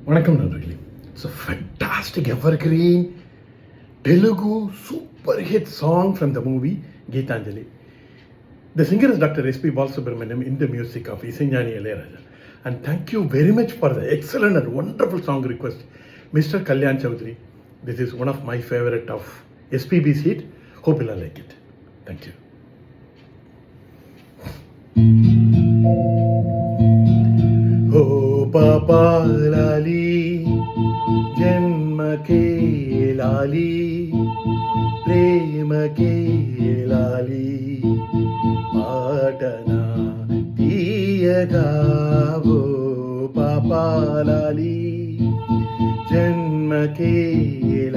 வணக்கம் நண்பர்களே. It's a fantastic evergreen Telugu super hit song from the movie Geetanjali. The singer is Dr. S.P. Balasubramaniam in the music of Isanjani Ilayaraja. And thank you very much for the excellent and wonderful song request, Mr. Kalyan Chaudhary. This is one of my favorite of SPB's hit. Hope you'll like it. Thank you. పాపా లాలి జన్మకే లాలి ప్రేమకే లాలి పాటనా తీయగా ఓ పాపా లాలి జన్మకే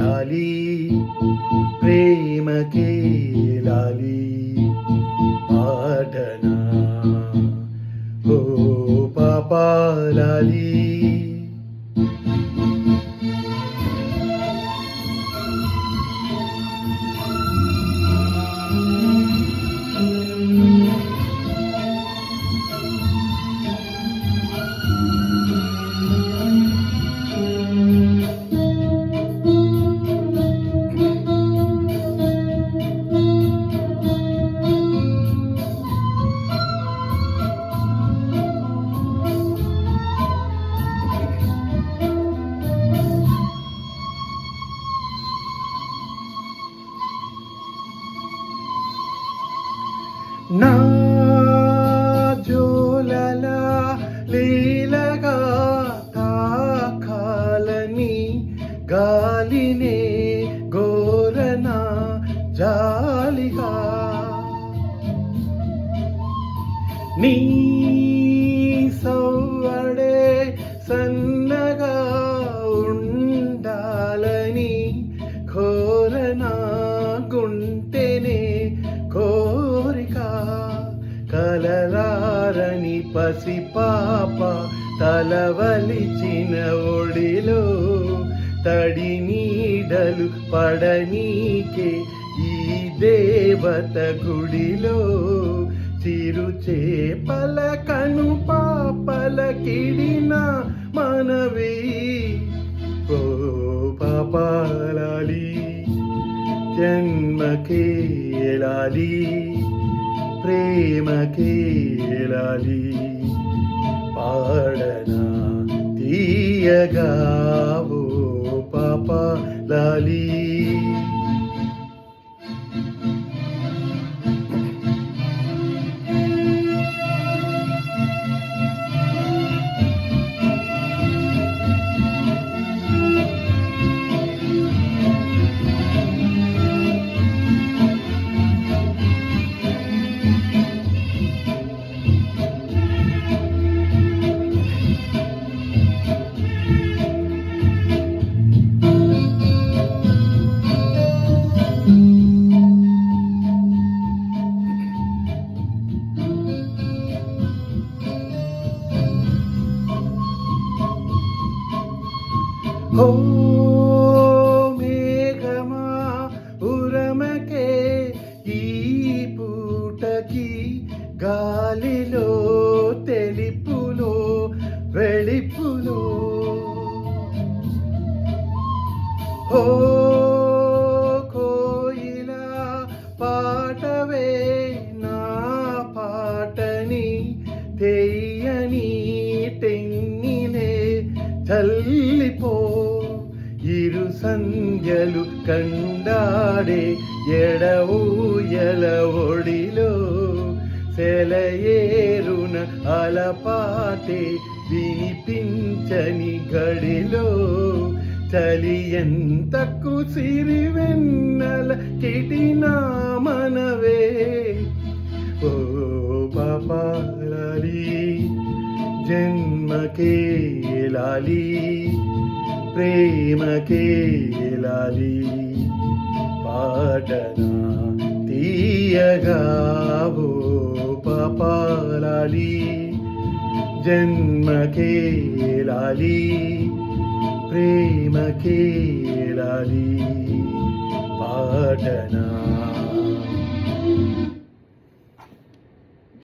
లాలి ప్రేమకే లాలి పాటనా ఓ పాపా లాలి. నా జోలల లీలగా తాకాలని గాలినే గోరనా జాలిగా నీ సవ్వడే సన్నగా ఉండాలని కోరనా గుంటెనే కోరిక కలలారని పసిపాప తలవలిచిన ఒడిలో తడి నీడలు పడనీకే ఈ దేవత గుడిలో చిరు చేపల కను పాపల కిడిన మనవి ఓ పాపాలాలి జన్మకే లాలి ప్రేమకే లాలి పాడనా తీయగా ఓ పాపా లాలి. ఓ మేఘమా ఉరమకే ఈ పూటకి గాలిలో తెలిపులో వెళిపులో ఓ కోయిలా పాటవే నా పాటని తెయ్యని తెన్నినే చల్లిపో ఇరు సంధ్యలు కండాడే ఎడఊయల ఒడిలో సెలయేరున అలపాటే వినిపించని గడిలో చలి ఎంతకు సిరివెన్నెల కిటినా మనవే ఓ పాపా లాలి జన్మకే లాలి ప్రేమకే లాలి పాటనా తీయగా ఓ పాపా లాలి జన్మకే లాలి ప్రేమకే లాలి పాటనా